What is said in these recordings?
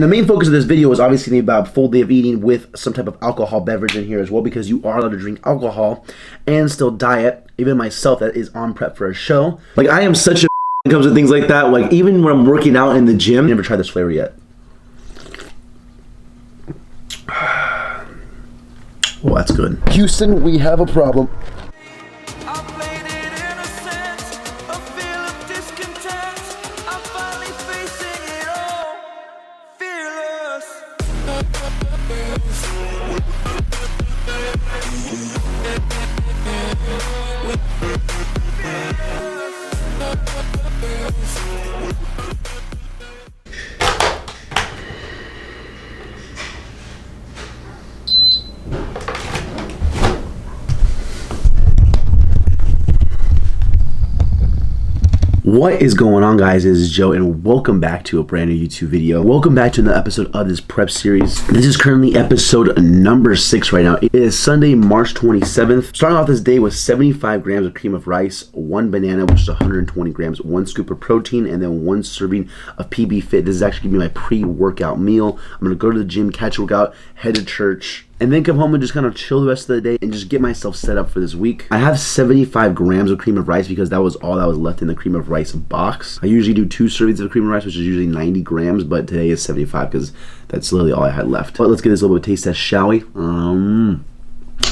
The main focus of this video is obviously about a full day of eating with some type of alcohol beverage in here as well, because you are allowed to drink alcohol and still diet. Even myself, that is on prep for a show. Like, I am such a when it comes to things like that. Like, even when I'm working out in the gym, never tried this flavor yet. Well, that's good. Houston, we have a problem. What is going on, guys? It is Joe, and welcome back to a brand new YouTube video. Welcome back to another episode of this prep series. This is currently episode number 6 right now. It is Sunday, March 27th. Starting off this day with 75 grams of cream of rice, 1 banana, which is 120 grams, 1 scoop of protein, and then 1 serving of PB Fit. This is actually going to be my pre-workout meal. I'm going to go to the gym, catch a workout, head to church, and then come home and just kind of chill the rest of the day and just get myself set up for this week. I have 75 grams of cream of rice because that was all that was left in the cream of rice box. I usually do 2 servings of cream of rice, which is usually 90 grams, but today is 75 because that's literally all I had left. But let's get this little bit of taste test, shall we? Now,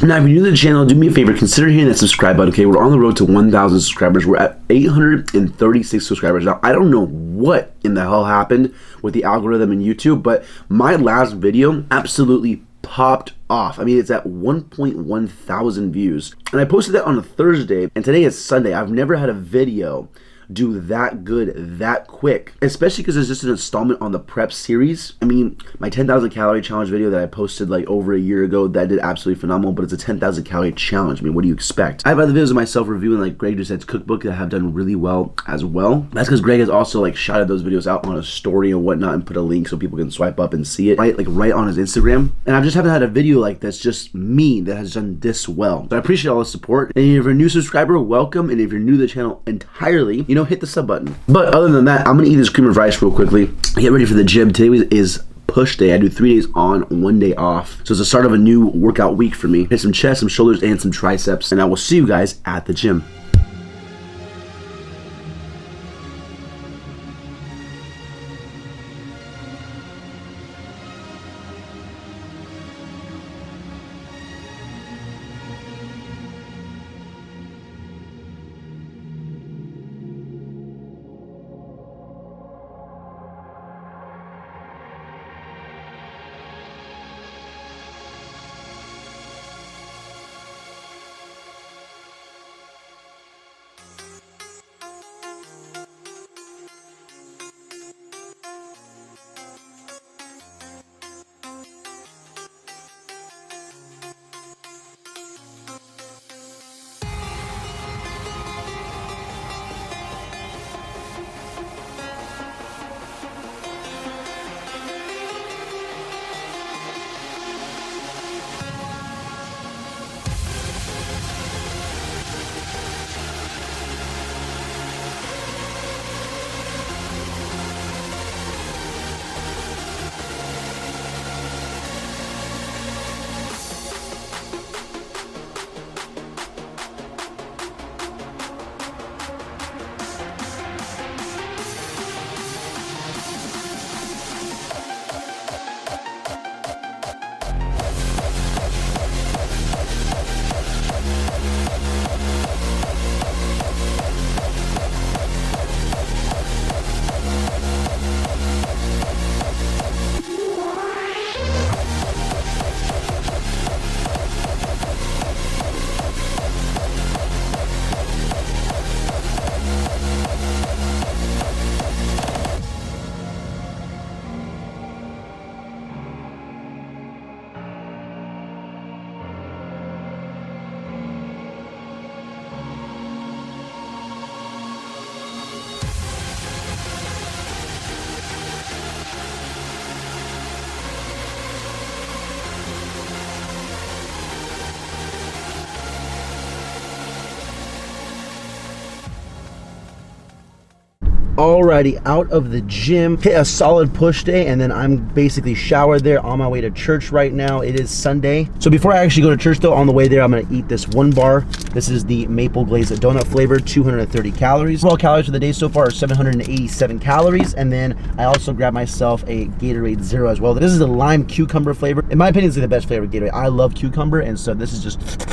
if you're new to the channel, do me a favor, consider hitting that subscribe button, okay? We're on the road to 1,000 subscribers. We're at 836 subscribers. Now, I don't know what in the hell happened with the algorithm in YouTube, but my last video absolutely popped off. I mean, it's at 1.1 thousand views. And I posted that on a Thursday, and today is Sunday. I've never had a video do that good that quick, especially because it's just an installment on the prep series. I mean, my 10,000 calorie challenge video that I posted like over a year ago, that did absolutely phenomenal, but it's a 10,000 calorie challenge. I mean, what do you expect? I have other videos of myself reviewing like Greg Doucette's cookbook that have done really well as well. That's because Greg has also like shouted those videos out on a story and whatnot and put a link so people can swipe up and see it right on his Instagram. And I just haven't had a video like that's just me that has done this well. So I appreciate all the support. And if you're a new subscriber, welcome. And if you're new to the channel entirely, you know, hit the sub button. But other than that, I'm gonna eat this cream of rice real quickly, get ready for the gym. Today is push day. I do 3 days on, 1 day off. So it's the start of a new workout week for me. Hit some chest, some shoulders, and some triceps. And I will see you guys at the gym. Alrighty, out of the gym, hit a solid push day, and then I'm basically showered there, on my way to church right now. It is Sunday. So before I actually go to church though, on the way there, I'm gonna eat this one bar. This is the maple glazed donut flavor, 230 calories. Overall calories for the day so far are 787 calories, and then I also grabbed myself a Gatorade Zero as well. This is the lime cucumber flavor. In my opinion, it's the best flavor of Gatorade. I love cucumber, and so this is just...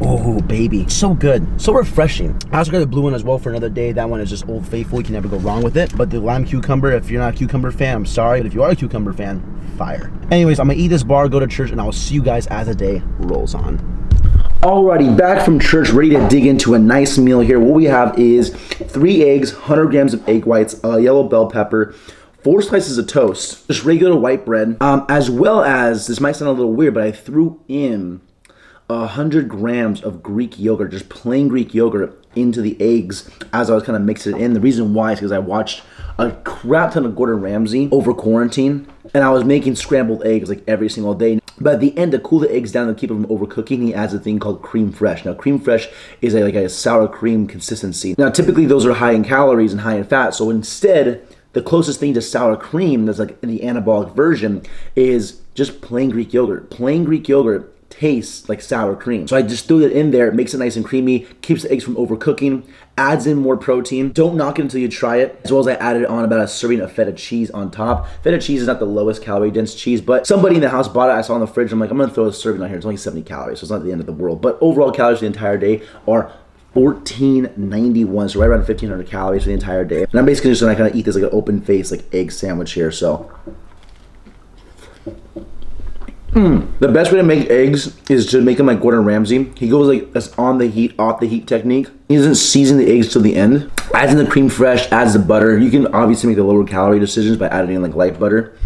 oh baby, so good, so refreshing. I also got the blue one as well for another day. That one is just Old Faithful, you can never go wrong with it. But the lime cucumber, if you're not a cucumber fan, I'm sorry, but if you are a cucumber fan, fire. Anyways, I'm gonna eat this bar, go to church, and I will see you guys as the day rolls on. Alrighty, back from church, ready to dig into a nice meal here. What we have is 3 eggs, 100 grams of egg whites, a yellow bell pepper, 4 slices of toast, just regular white bread, as well as, this might sound a little weird, but I threw in 100 grams of Greek yogurt, just plain Greek yogurt, into the eggs as I was kind of mixing it in. The reason why is because I watched a crap ton of Gordon Ramsay over quarantine, and I was making scrambled eggs like every single day. But at the end, to cool the eggs down and keep them from overcooking, he adds a thing called creme fraiche. Now, creme fraiche is like a sour cream consistency. Now, typically those are high in calories and high in fat, so instead, the closest thing to sour cream that's like the anabolic version is just plain Greek yogurt. Plain Greek yogurt tastes like sour cream. So I just threw it in there, it makes it nice and creamy, keeps the eggs from overcooking, adds in more protein. Don't knock it until you try it. As well as I added on about a serving of feta cheese on top. Feta cheese is not the lowest calorie dense cheese, but somebody in the house bought it. I saw in the fridge. I'm like, I'm gonna throw a serving on here. It's only 70 calories, so it's not the end of the world. But overall calories for the entire day are 1491, so right around 1500 calories for the entire day. And I'm basically just gonna kind of eat this like an open face, like egg sandwich here, so. The best way to make eggs is to make them like Gordon Ramsay. He goes like that's on the heat, off the heat technique. He doesn't season the eggs till the end. Adds in the creme fraiche, adds the butter. You can obviously make the lower calorie decisions by adding in like light butter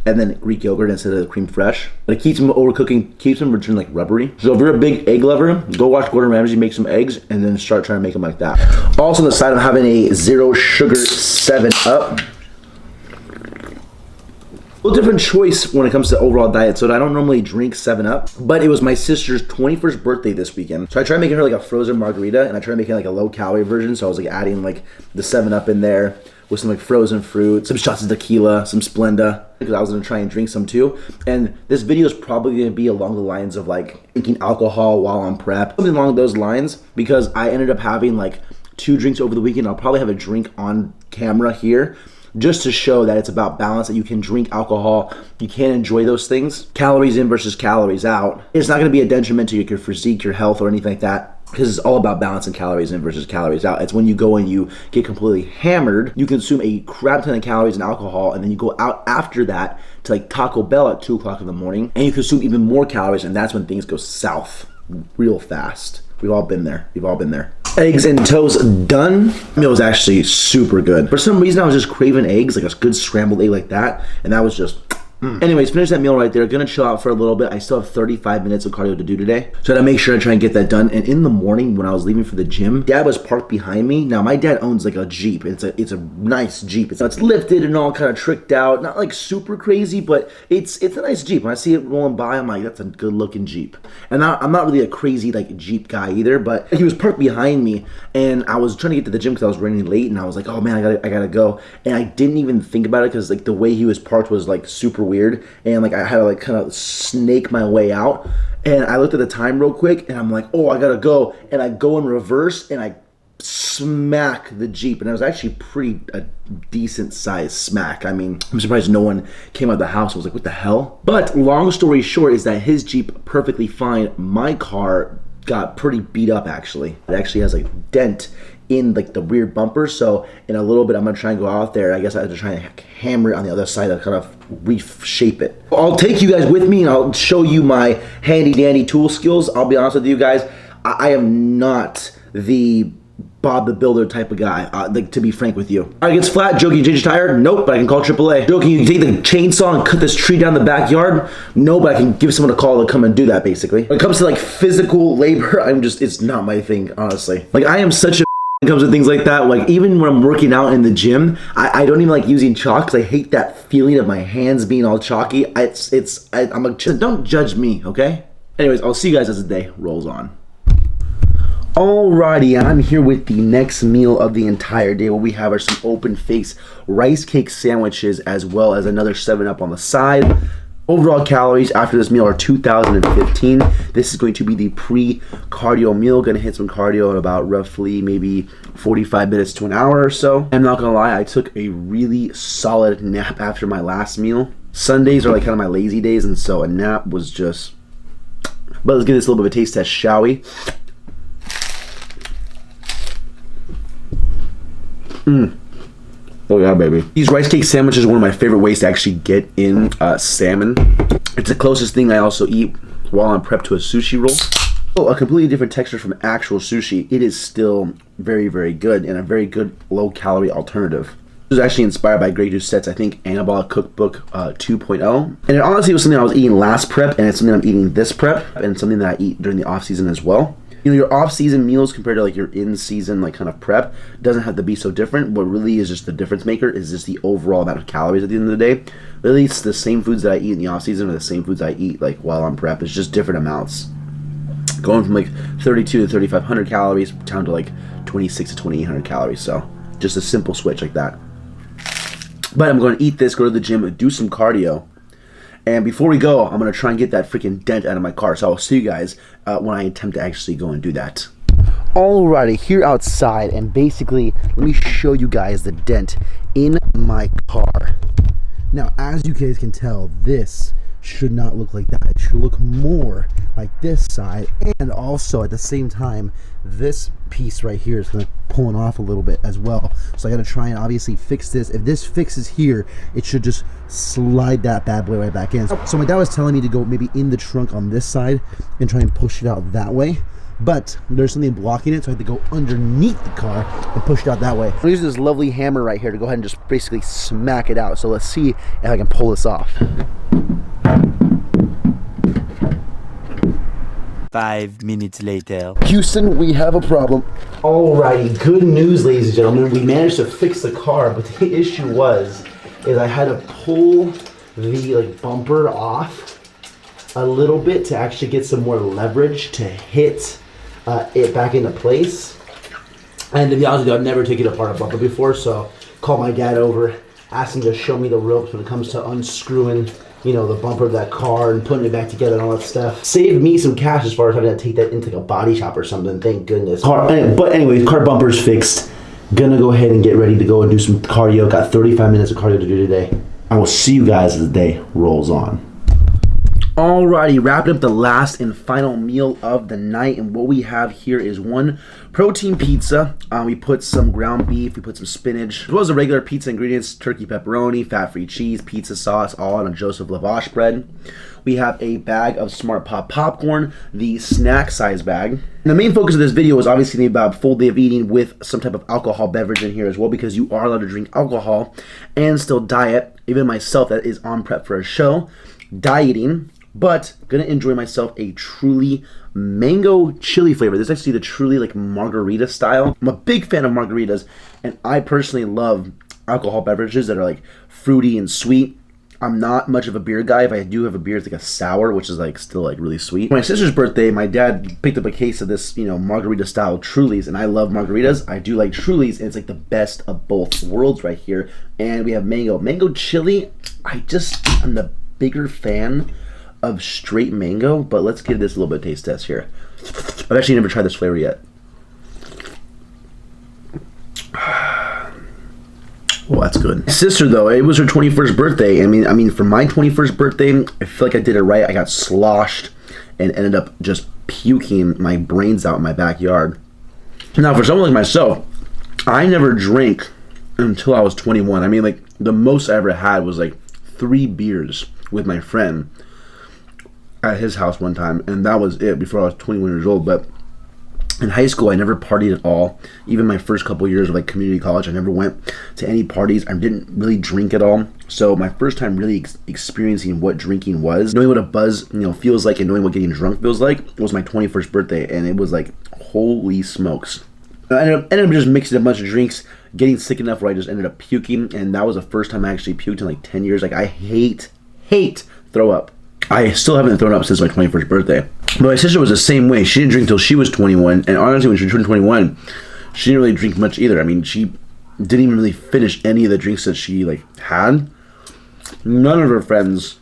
and then Greek yogurt instead of the creme fraiche. But it keeps them overcooking, keeps them returning like rubbery. So if you're a big egg lover, go watch Gordon Ramsay make some eggs and then start trying to make them like that. Also on the side, I'm having a zero sugar 7-Up. A little different choice when it comes to overall diet soda. I don't normally drink 7-Up, but it was my sister's 21st birthday this weekend. So I tried making her like a frozen margarita, and I tried making like a low calorie version. So I was like adding like the 7-Up in there with some like frozen fruit, some shots of tequila, some Splenda, because I was gonna try and drink some too. And this video is probably gonna be along the lines of like drinking alcohol while on prep, something along those lines, because I ended up having like 2 drinks over the weekend. I'll probably have a drink on camera here, just to show that it's about balance, that you can drink alcohol, you can enjoy those things. Calories in versus calories out. It's not gonna be a detriment to your physique, your health, or anything like that, because it's all about balance and calories in versus calories out. It's when you go and you get completely hammered, you consume a crap ton of calories and alcohol, and then you go out after that to like Taco Bell at 2 o'clock in the morning, and you consume even more calories, and that's when things go south real fast. We've all been there. We've all been there. Eggs and toast done. The meal was actually super good. For some reason, I was just craving eggs, like a good scrambled egg like that, and that was just Anyways, finish that meal right there. Gonna chill out for a little bit. I still have 35 minutes of cardio to do today, so I gotta make sure I try and get that done. And in the morning, when I was leaving for the gym, Dad was parked behind me. Now my dad owns like a Jeep. It's a nice Jeep. It's lifted and all kind of tricked out, not like super crazy, but it's a nice Jeep. When I see it rolling by, I'm like, that's a good looking Jeep. And I'm not really a crazy like Jeep guy either, but he was parked behind me, and I was trying to get to the gym because I was running late, and I was like, oh man, I gotta go. And I didn't even think about it because like the way he was parked was like super weird, and like I had to like kind of snake my way out. And I looked at the time real quick, and I'm like, oh, I gotta go. And I go in reverse, and I smack the Jeep, and it was actually a decent sized smack. I mean, I'm surprised no one came out of the house. I was like, what the hell? But long story short is that his Jeep perfectly fine. My car got pretty beat up actually. It actually has like a dent in like the rear bumper, so in a little bit I'm gonna try and go out there. I guess I have to try and hammer it on the other side to kind of reshape it. I'll take you guys with me and I'll show you my handy dandy tool skills. I'll be honest with you guys, I am not the Bob the Builder type of guy, like, to be frank with you. All right, gets flat. Joking, you change your tire? Nope, but I can call AAA. Joking, you take the chainsaw and cut this tree down the backyard? No, but I can give someone a call to come and do that, basically. When it comes to like physical labor, it's not my thing, honestly. Like, I am such a when it comes to things like that. Like, even when I'm working out in the gym, I don't even like using chalk because I hate that feeling of my hands being all chalky. Don't judge me, okay? Anyways, I'll see you guys as the day rolls on. Alrighty, I'm here with the next meal of the entire day. What we have are some open-faced rice cake sandwiches as well as another 7-Up on the side. Overall calories after this meal are 2,015. This is going to be the pre-cardio meal. Gonna hit some cardio in about roughly maybe 45 minutes to an hour or so. I'm not gonna lie, I took a really solid nap after my last meal. Sundays are like kind of my lazy days, and so a nap was just... But let's give this a little bit of a taste test, shall we? Oh yeah, baby. These rice cake sandwiches are one of my favorite ways to actually get in salmon. It's the closest thing I also eat while I'm prepped to a sushi roll. Oh, a completely different texture from actual sushi. It is still very, very good and a very good low-calorie alternative. This was actually inspired by Greg Doucette's, I think, Anabolic Cookbook 2.0. And it honestly was something I was eating last prep, and it's something I'm eating this prep, and something that I eat during the off-season as well. You know, your off-season meals compared to like your in-season like kind of prep doesn't have to be so different. What really is just the difference maker is just the overall amount of calories at the end of the day. Really, it's the same foods that I eat in the off-season or the same foods I eat like while I'm prep. It's just different amounts. Going from like 32 to 3,500 calories down to like 26 to 2,800 calories. So just a simple switch like that. But I'm going to eat this, go to the gym, do some cardio. And before we go, I'm going to try and get that freaking dent out of my car. So I'll see you guys when I attempt to actually go and do that. Alrighty, here outside, and basically, let me show you guys the dent in my car. Now, as you guys can tell, this should not look like that. It should look more like this side, and also at the same time, this piece right here is kind of pulling off a little bit as well. So I got to try and obviously fix this. If this fixes here, it should just slide that bad boy right back in. So my dad was telling me to go maybe in the trunk on this side and try and push it out that way. But there's something blocking it, so I have to go underneath the car and push it out that way. I'm using this lovely hammer right here to go ahead and just basically smack it out. So let's see if I can pull this off. 5 minutes later. Houston, we have a problem. Alrighty, good news, ladies and gentlemen. We managed to fix the car, but the issue is I had to pull the bumper off a little bit to actually get some more leverage to hit it back into place. And to be honest with you, I've never taken apart a bumper before, so called my dad over, asked him to show me the ropes when it comes to unscrewing, you know, the bumper of that car and putting it back together and all that stuff. Saved me some cash as far as having to take that into like a body shop or something, thank goodness. But anyways, car bumper's fixed. Gonna go ahead and get ready to go and do some cardio. Got 35 minutes of cardio to do today. I will see you guys as the day rolls on. Alrighty, wrapping up the last and final meal of the night, and what we have here is one protein pizza. We put some ground beef, we put some spinach, as well as the regular pizza ingredients: turkey pepperoni, fat-free cheese, pizza sauce, all on a Joseph Lavash bread. We have a bag of Smart Pop popcorn, the snack size bag. And the main focus of this video is obviously about a full day of eating with some type of alcohol beverage in here as well, because you are allowed to drink alcohol and still diet. Even myself, that is on prep for a show, dieting, but gonna enjoy myself a truly mango chili flavor. This is actually the truly like margarita style. I'm a big fan of margaritas, and I personally love alcohol beverages that are like fruity and sweet. I'm not much of a beer guy. If I do have a beer, it's like a sour, which is like still like really sweet. For my sister's birthday, my dad picked up a case of this, you know, margarita style Trulies, and I love margaritas. I do like Trulies, and it's like the best of both worlds right here. And we have mango chili. I'm the bigger fan of straight mango, but let's give this a little bit of taste test here. I've actually never tried this flavor yet. Well, that's good. My sister, though, it was her 21st birthday. I mean, for my 21st birthday, I feel like I did it right. I got sloshed and ended up just puking my brains out in my backyard. Now, for someone like myself, I never drank until I was 21. I mean, like, the most I ever had was like 3 beers with my friend at his house one time, and that was it before I was 21 years old. But in high school, I never partied at all. Even my first couple years of like community college, I never went to any parties. I didn't really drink at all. So my first time really experiencing what drinking was, knowing what a buzz, you know, feels like, and knowing what getting drunk feels like, was my 21st birthday, and it was like, holy smokes. I ended up just mixing a bunch of drinks, getting sick enough where I just ended up puking, and that was the first time I actually puked in like 10 years. Like, I hate throw up. I still haven't thrown up since my 21st birthday. But my sister was the same way. She didn't drink till she was 21, and honestly, when she turned 21, she didn't really drink much either. I mean, she didn't even really finish any of the drinks that she like had. None of her friends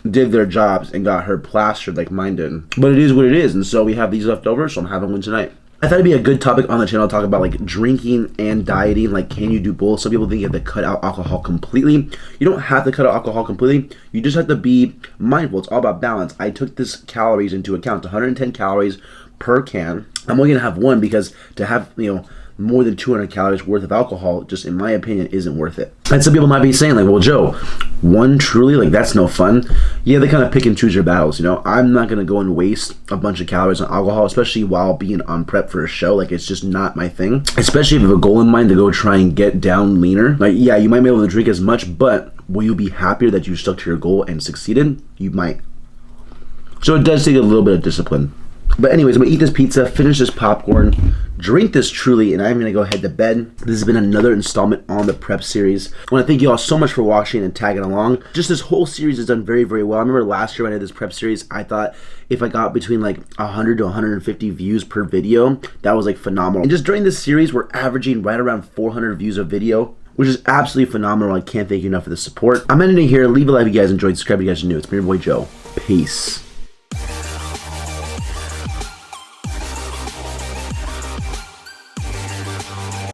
did their jobs and got her plastered like mine did. But it is what it is, and so we have these left over, so I'm having one tonight. I thought it'd be a good topic on the channel to talk about like drinking and dieting. Like, can you do both? Some people think you have to cut out alcohol completely. You don't have to cut out alcohol completely. You just have to be mindful. It's all about balance. I took this calories into account. 110 calories per can. I'm only gonna have one because to have, you know, more than 200 calories worth of alcohol, just in my opinion, isn't worth it. And some people might be saying like, well, Joe, one truly, like, that's no fun. Yeah, they kind of pick and choose your battles, you know. I'm not gonna go and waste a bunch of calories on alcohol, especially while being on prep for a show. Like, it's just not my thing. Especially if you have a goal in mind to go try and get down leaner. Like, yeah, you might be able to drink as much, but will you be happier that you stuck to your goal and succeeded? You might. So it does take a little bit of discipline. But anyways, I'm gonna eat this pizza, finish this popcorn, drink this Truly, and I'm gonna go head to bed. This has been another installment on the prep series. I wanna thank you all so much for watching and tagging along. Just this whole series has done very, very well. I remember last year when I did this prep series, I thought if I got between like 100 to 150 views per video, that was like phenomenal. And just during this series, we're averaging right around 400 views a video, which is absolutely phenomenal. I can't thank you enough for the support. I'm ending it here. Leave a like if you guys enjoyed. Subscribe if you guys are new. It's me, your boy Joe. Peace.